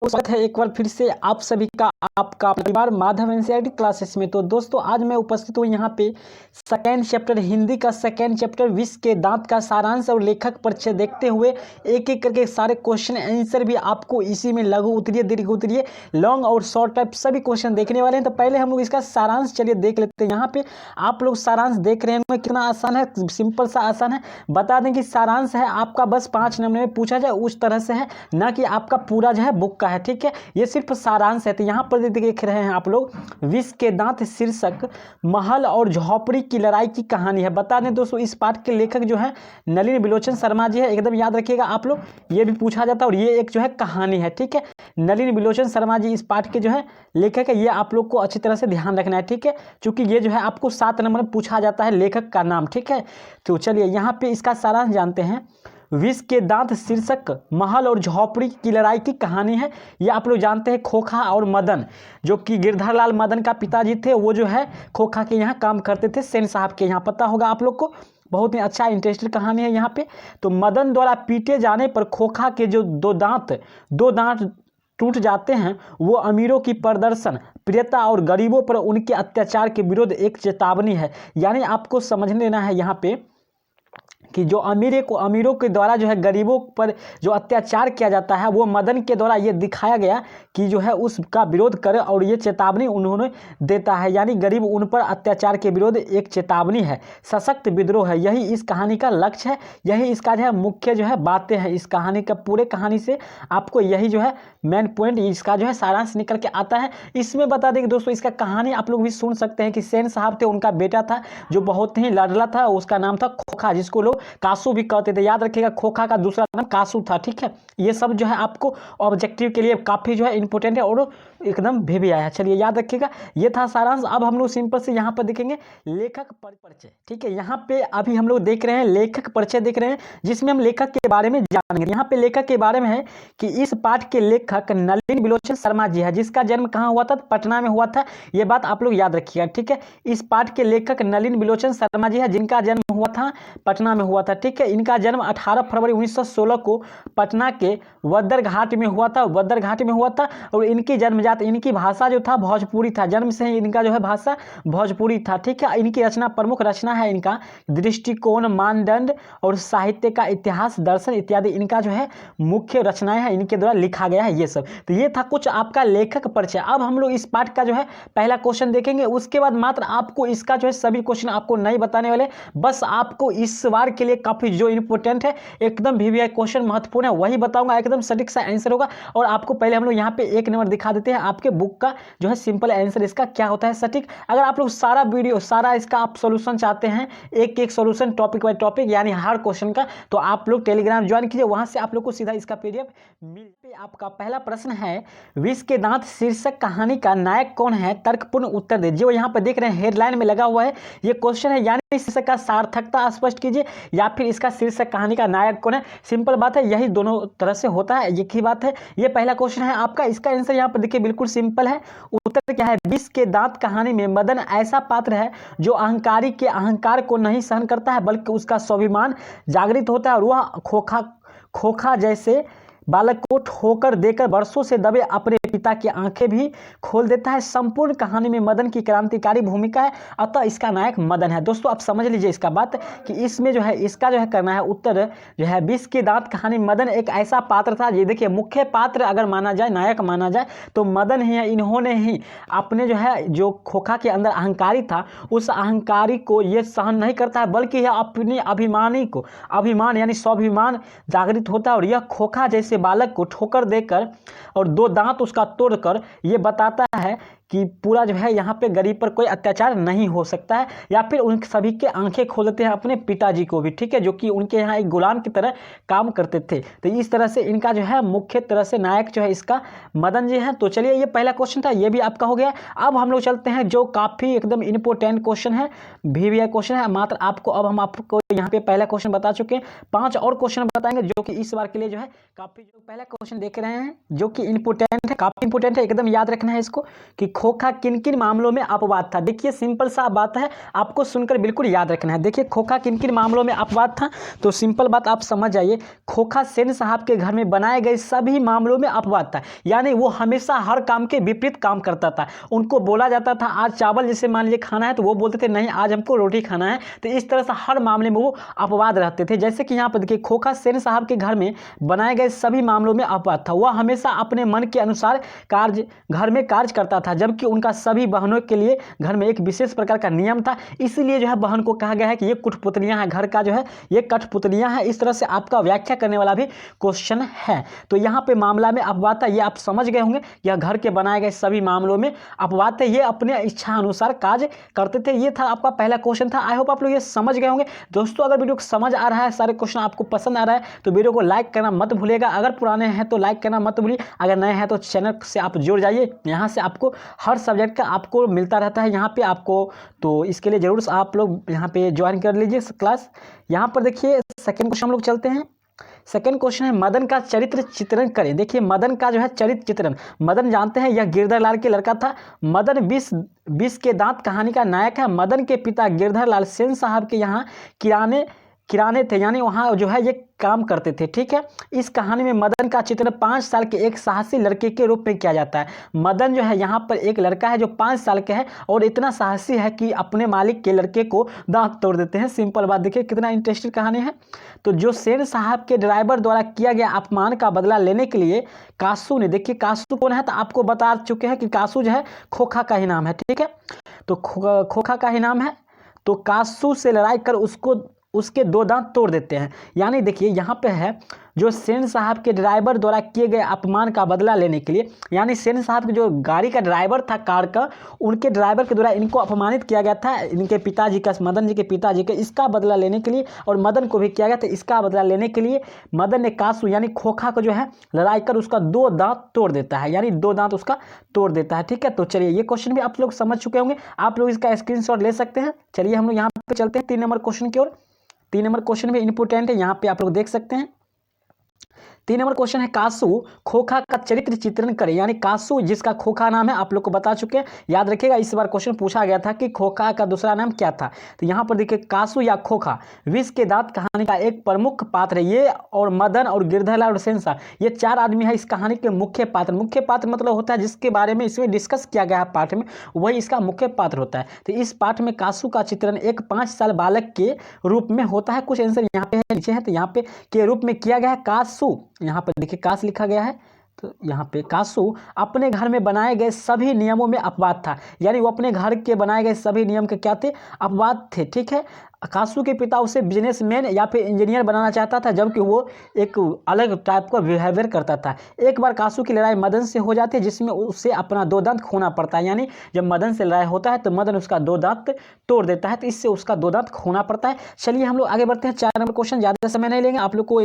स्वागत है एक बार फिर से आप सभी का आपका परिवार माधव एनसीईआरटी क्लासेस में। तो दोस्तों आज मैं उपस्थित हूँ यहाँ पे सेकेंड चैप्टर हिंदी का सेकेंड चैप्टर विश्व के दांत का सारांश और लेखक परिचय देखते हुए एक एक करके सारे क्वेश्चन आंसर भी आपको इसी में लघु उत्तरीय दीर्घ उत्तरीय लॉन्ग और शॉर्ट टाइप सभी क्वेश्चन देखने वाले हैं। तो पहले हम लोग इसका सारांश चलिए देख लेते हैं। यहाँ पे आप लोग सारांश देख रहे होंगे कितना आसान है, सिंपल सा आसान है। बता दें कि सारांश है आपका बस 5 नंबर में पूछा जाए उस तरह से है, ना कि आपका पूरा जो है बुक का है, ठीक है। ये सिर्फ सारांश है। तो यहाँ पर देख रहे हैं आप लोग विश्व के दांत शीर्षक महल और झोपड़ी की लड़ाई की कहानी है। बता दें दोस्तों इस पाठ के लेखक जो है नलिनी बिलोचन शर्मा जी है, एकदम याद रखिएगा आप लोग, ये भी पूछा जाता है और ये एक जो है कहानी है, ठीक है। नलिनी बिलोचन शर्मा जी इस पाठ के जो है लेखक है, ये आप लोग को अच्छी तरह से ध्यान रखना है, ठीक है, क्योंकि ये जो है आपको 7 नंबर में पूछा जाता है लेखक का नाम, ठीक है। तो चलिए यहाँ पे इसका सारांश जानते हैं। विश्व के दांत शीर्षक महल और झोपड़ी की लड़ाई की कहानी है। ये आप लोग जानते हैं खोखा और मदन, जो कि गिरधर लाल मदन का पिताजी थे, वो जो है खोखा के यहाँ काम करते थे, सेन साहब के यहाँ, पता होगा आप लोग को। बहुत ही अच्छा इंटरेस्टिंग कहानी है यहाँ पे। तो मदन द्वारा पीटे जाने पर खोखा के जो दो दांत टूट जाते हैं, वो अमीरों की प्रदर्शन प्रियता और गरीबों पर उनके अत्याचार के विरुद्ध एक चेतावनी है। यानी आपको समझ लेना है यहाँ पे कि जो अमीरों के द्वारा जो है गरीबों पर जो अत्याचार किया जाता है, वो मदन के द्वारा ये दिखाया गया कि जो है उसका विरोध करे, और ये चेतावनी उन्होंने देता है। यानी गरीब उन पर अत्याचार के विरोध एक चेतावनी है, सशक्त विद्रोह है। यही इस कहानी का लक्ष्य है, यही इसका जो है मुख्य जो है बातें हैं इस कहानी का। पूरे कहानी से आपको यही जो है मेन पॉइंट इसका जो है सारांश निकल के आता है। इसमें बता दें कि दोस्तों इसका कहानी आप लोग भी सुन सकते हैं कि सेन साहब थे, उनका बेटा था जो बहुत ही लाडला था, उसका नाम था खोखा, जिसको लोग कासू भी कहते थे। याद रखिएगा खोखा का दूसरा नाम कासू था, ठीक है। ये सब जो है आपको ऑब्जेक्टिव के लिए काफी जो है इंपॉर्टेंट है और एकदम भी आया है। चलिए याद रखिएगा, ये था सारांश। अब हम लोग सिंपल से यहाँ पर देखेंगे लेखक परिचय, ठीक है। यहाँ पे अभी हम लोग देख रहे हैं लेखक परिचय देख रहे हैं, जिसमें हम लेखक के बारे में जानेंगे। यहाँ पे लेखक के बारे में है कि इस पाठ के लेखक नलिनी बिलोचन शर्मा जी है, जिसका जन्म कहाँ हुआ था? पटना में हुआ था। ये बात आप लोग याद रखिएगा, ठीक है। इस पाठ के लेखक नलिनी बिलोचन शर्मा जी है, जिनका जन्म हुआ था पटना में हुआ था, ठीक है। इनका जन्म 18 फरवरी 1916 को पटना के वद्दर घाट में हुआ था। और इनकी जन्मजात, इनकी भाषा जो था भोजपुरी था, जन्म से ही इनका जो है भाषा भोजपुरी था, ठीक है। इनकी रचना, प्रमुख रचना है इनका दृष्टिकोण, मानदंड और साहित्य का इतिहास, दर्शन इत्यादि इनका जो है मुख्य रचनाएं हैं, इनके द्वारा लिखा गया है ये सब। तो ये था कुछ आपका लेखक परिचय। अब हम लोग इस पाठ का जो है पहला क्वेश्चन देखेंगे, उसके बाद मात्र आपको इसका जो है सभी क्वेश्चन आपको नहीं बताने वाले, बस आपको इस बार के लिए काफी जो इंपॉर्टेंट है, एकदम वीवीआई क्वेश्चन महत्वपूर्ण है, वही बताऊंगा, एकदम सटीक सा आंसर होगा। और आपको पहले हम लोग यहाँ पे 1 नंबर दिखा देते हैं आपके बुक का जो है सिंपल आंसर इसका क्या होता है सटीक। अगर आप लोग सारा वीडियो सारा इसका आप सॉल्यूशन चाहते हैं, एक एक सॉल्यूशन टॉपिक बाय टॉपिक, यानी हर क्वेश्चन का, तो आप लोग टेलीग्राम ज्वाइन कीजिए, वहां से आप लोग को सीधा इसका पीडीएफ मिल। आपका पहला प्रश्न है, विश्व के दांत शीर्षक कहानी का नायक कौन है? तर्कपूर्ण उत्तर दे। जो यहाँ पर देख रहे हैं हेडलाइन में लगा हुआ है ये क्वेश्चन है, यानी शीर्षक का सार्थकता स्पष्ट कीजिए, या फिर इसका शीर्षक कहानी का नायक कौन है। सिंपल बात है, यही दोनों तरह से होता है, एक ही बात है। ये पहला क्वेश्चन है आपका, इसका आंसर यहाँ पर देखिए बिल्कुल सिंपल है। उत्तर क्या है? विश्व के दांत कहानी में मदन ऐसा पात्र है जो अहंकारी के अहंकार को नहीं सहन करता है, बल्कि उसका स्वाभिमान जागृत होता है, और वह खोखा जैसे बालक को ठोकर देकर वर्षों से दबे अपने पिता की आंखें भी खोल देता है। संपूर्ण कहानी में मदन की क्रांतिकारी भूमिका है, अतः इसका नायक मदन है। दोस्तों आप समझ लीजिए इसका बात कि इसमें जो है इसका जो है करना है उत्तर जो है विश्व के दांत कहानी, मदन एक ऐसा पात्र था, ये देखिए मुख्य पात्र अगर माना जाए, नायक माना जाए तो मदन ही है। इन्होंने ही अपने जो है जो खोखा के अंदर अहंकारी था, उस अहंकारी को ये सहन नहीं करता है, बल्कि यह अपने अभिमान यानी स्वाभिमान जागृत होता है, और यह खोखा जैसे बालक को ठोकर देकर और 2 दांत उसका तोड़कर ये बताता है कि पूरा जो है यहाँ पे गरीब पर कोई अत्याचार नहीं हो सकता है, या फिर उन सभी के आंखें खोल देते हैं अपने पिताजी को भी, ठीक है, जो कि उनके यहाँ एक गुलाम की तरह काम करते थे। तो इस तरह से इनका जो है मुख्य तरह से नायक जो है इसका मदन जी है। तो चलिए ये पहला क्वेश्चन था, ये भी आपका हो गया। अब हम लोग चलते हैं जो काफ़ी एकदम इंपॉर्टेंट क्वेश्चन है, वीवीआई क्वेश्चन है मात्र आपको। अब हम आपको यहाँ पे पहला क्वेश्चन बता चुके हैं, 5 और क्वेश्चन बताएंगे जो कि इस बार के लिए जो है काफ़ी। जो पहला क्वेश्चन देख रहे हैं जो कि इंपॉर्टेंट है, काफ़ी इंपॉर्टेंट है, एकदम याद रखना है इसको कि खोखा किन किन मामलों में अपवाद था। देखिए सिंपल सा बात है, आपको सुनकर बिल्कुल याद रखना है। देखिए खोखा किन किन मामलों में अपवाद था, तो सिंपल बात आप समझ जाइए, खोखा सेन साहब के घर में बनाए गए सभी मामलों में अपवाद था। यानी वो हमेशा हर काम के विपरीत काम करता था। उनको बोला जाता था आज चावल जैसे मान लीजिए खाना है, तो वो बोलते थे नहीं आज हमको रोटी खाना है। तो इस तरह से हर मामले में वो अपवाद रहते थे। जैसे कि यहाँ पर देखिए खोखा सेन साहब के घर में बनाए गए सभी मामलों में अपवाद था। वह हमेशा अपने मन के अनुसार घर में कार्य करता था, जबकि उनका सभी बहनों के लिए घर में एक विशेष प्रकार का नियम था। इसलिए जो है बहन को कहा गया है कि ये कठपुतलियां हैं, घर का जो है ये कठपुतलियां हैं। इस तरह से आपका व्याख्या करने वाला भी क्वेश्चन है। तो यहाँ पे मामला में अपवाद था, ये आप समझ गए होंगे। यह घर के बनाए गए सभी मामलों में अपवाद थे, ये अपने इच्छा अनुसार कार्य करते थे। ये था आपका पहला क्वेश्चन था। आई होप आप लोग ये समझ गए होंगे। दोस्तों अगर वीडियो को समझ आ रहा है, सारे क्वेश्चन आपको पसंद आ रहा है, तो वीडियो को लाइक करना मत भूलिएगा। अगर पुराने हैं तो लाइक करना मत भूलिए, अगर नए हैं तो चैनल से आप जुड़ जाइए। यहाँ से आपको हर सब्जेक्ट का आपको मिलता रहता है यहाँ पे आपको, तो इसके लिए जरूर आप लोग यहाँ पे ज्वाइन कर लीजिए क्लास। यहाँ पर देखिए सेकेंड क्वेश्चन हम लोग चलते हैं। सेकेंड क्वेश्चन है मदन का चरित्र चित्रण करें। देखिए मदन का जो है चरित्र चित्रण, मदन जानते हैं यह गिरधर लाल के लड़का था। मदन 20 के दांत कहानी का नायक है। मदन के पिता गिरधर लाल सेन साहब के यहाँ किराने थे, यानी वहाँ जो है ये काम करते थे। ठीक है, इस कहानी में मदन का चित्रण 5 साल के एक साहसी लड़के के रूप में किया जाता है। मदन जो है यहाँ पर एक लड़का है जो 5 साल के है और इतना साहसी है कि अपने मालिक के लड़के को दांत तोड़ देते हैं। सिंपल बात, देखिए कितना इंटरेस्टिंग कहानी है। तो जो सेन साहब के ड्राइवर द्वारा किया गया अपमान का बदला लेने के लिए कासू ने, देखिए कासू कौन है तो आपको बता चुके हैं कि कासू जो है खोखा का ही नाम है। ठीक है, तो खोखा का ही नाम है। तो कासू से लड़ाई कर उसके 2 दांत तोड़ देते हैं। यानी देखिए यहाँ पे है जो सेन साहब के ड्राइवर द्वारा किए गए अपमान का बदला लेने के लिए, यानी सेन साहब के जो गाड़ी का ड्राइवर था कार का, उनके ड्राइवर के द्वारा इनको अपमानित किया गया था, इनके पिताजी का, मदन जी के पिताजी का, इसका बदला लेने के लिए, और मदन को भी किया गया था, इसका बदला लेने के लिए मदन ने कासू यानी खोखा को जो है लड़ाई कर उसका 2 दांत तोड़ देता है, यानी 2 दांत उसका तोड़ देता है। ठीक है, तो चलिए ये क्वेश्चन भी आप लोग समझ चुके होंगे, आप लोग इसका स्क्रीनशॉट ले सकते हैं। चलिए हम लोग यहाँ पे चलते हैं 3 नंबर क्वेश्चन की ओर। 3 नंबर क्वेश्चन भी इंपोर्टेंट है, यहाँ पे आप लोग देख सकते हैं। 3 नंबर क्वेश्चन है कासू खोखा का चरित्र चित्रण करें। यानी कासू जिसका खोखा नाम है आप लोग को बता चुके हैं, याद रखिएगा इस बार क्वेश्चन पूछा गया था कि खोखा का दूसरा नाम क्या था। तो यहाँ पर देखिए कासू या खोखा 20 के दांत कहानी का एक प्रमुख पात्र है। ये और मदन और गिरधरलाल और सेन साहब, ये 4 आदमी है इस कहानी के मुख्य पात्र। मुख्य पात्र मतलब होता है जिसके बारे में इसमें डिस्कस किया गया है पाठ में, वही इसका मुख्य पात्र होता है। तो इस पाठ में कासू का चित्रण एक 5 साल बालक के रूप में होता है। कुछ आंसर यहाँ पे है, नीचे है, तो यहाँ पे के रूप में किया गया है। कासू, यहाँ पर देखिए कास लिखा गया है, तो यहाँ पे कासू अपने घर में बनाए गए सभी नियमों में अपवाद था। यानी वो अपने घर के बनाए गए सभी नियम के क्या थे, अपवाद थे। ठीक है, कासू के पिता उसे बिजनेसमैन या फिर इंजीनियर बनाना चाहता था, जबकि वो एक अलग टाइप का बिहेवियर करता था। एक बार कासू की लड़ाई मदन से हो जाती है, जिसमें उसे अपना 2 दांत खोना पड़ता है। यानी जब मदन से लड़ाई होता है तो मदन उसका 2 दांत तोड़ देता है, तो इससे उसका 2 दांत खोना पड़ता है। चलिए हम लोग आगे बढ़ते हैं। 4 नंबर क्वेश्चन, ज़्यादा समय नहीं लेंगे, आप लोग को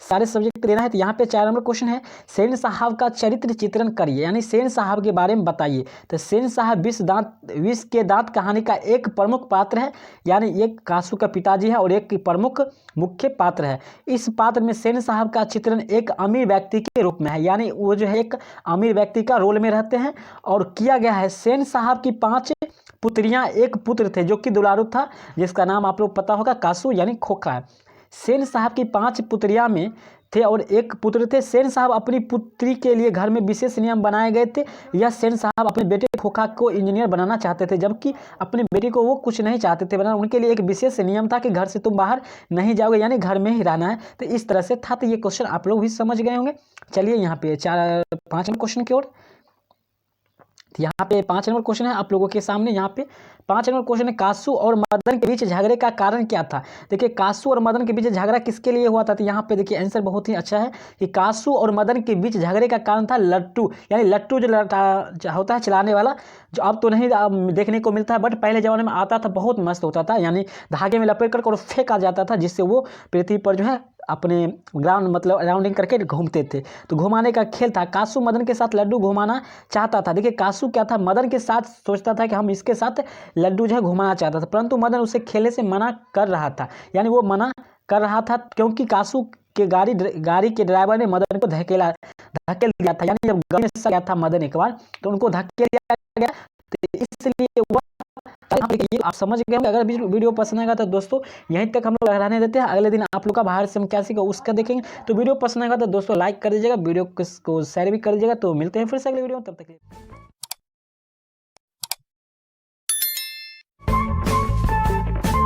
सारे सब्जेक्ट देना है। तो यहाँ पे 4 नंबर क्वेश्चन है सेन साहब का चरित्र चित्रण करिए, यानी सेन साहब के बारे में बताइए। तो सेन साहब 20 के दांत कहानी का एक प्रमुख पात्र है, यानी एक कासू का पिताजी है और एक प्रमुख मुख्य पात्र है। इस पात्र में सेन साहब का चित्रण एक अमीर व्यक्ति के रूप में है, यानी वो जो है एक अमीर व्यक्ति का रोल में रहते हैं और किया गया है। सेन साहब की 5 पुत्रियां, एक पुत्र थे जो कि दुलारू था, जिसका नाम आप लोग पता होगा कासू यानी खोखा है। सेन साहब की 5 पुत्रियां में थे और एक पुत्र थे। सेन साहब अपनी पुत्री के लिए घर में विशेष नियम बनाए गए थे। यह सेन साहब अपने बेटे खोखा को इंजीनियर बनाना चाहते थे, जबकि अपने बेटे को वो कुछ नहीं चाहते थे बनाना। उनके लिए एक विशेष नियम था कि घर से तुम बाहर नहीं जाओगे, यानी घर में ही रहना है। तो इस तरह से था। तो ये क्वेश्चन आप लोग भी समझ गए होंगे। चलिए यहाँ पे 5 नंबर क्वेश्चन की ओर। यहाँ पे 5 नंबर क्वेश्चन है आप लोगों के सामने। यहाँ पे 5 नंबर क्वेश्चन है कासू और मदन के बीच झगड़े का कारण क्या था। देखिए कासू और मदन के बीच झगड़ा किसके लिए हुआ था, तो यहाँ पे देखिए आंसर बहुत ही अच्छा है कि कासू और मदन के बीच झगड़े का कारण था लट्टू, यानी लट्टू जो होता है चलाने वाला, जो अब तो नहीं देखने को मिलता है, बट पहले ज़माने में आता था, बहुत मस्त होता था। यानी धागे में लपेट कर और फेंका जाता था, जिससे वो पृथ्वी पर जो है अपने ग्राउंड मतलब राउंडिंग करके घूमते थे। तो घुमाने का खेल था। कासू मदन के साथ लड्डू घुमाना चाहता था। देखिए कासू क्या था, मदन के साथ सोचता था कि हम इसके साथ लड्डू जो है घुमाना चाहता था, परंतु मदन उसे खेलने से मना कर रहा था। यानी वो मना कर रहा था क्योंकि कासू के गाड़ी के ड्राइवर ने मदन को धकेल दिया था। यानी जब गले में गया था मदन एक बार, तो उनको धकेल दिया गया, तो इसलिए वह ये आप समझ गए होंगे। अगर वीडियो पसंद आएगा तो दोस्तों यहीं तक हम लोग रहने देते हैं, अगले दिन आप लोग का बाहर से हम क्या सीखा उसका देखेंगे। तो वीडियो पसंद आएगा तो दोस्तों लाइक कर दीजिएगा, वीडियो को शेयर भी कर दीजिएगा। तो मिलते हैं फिर से अगले वीडियो में, तब तक के लिए।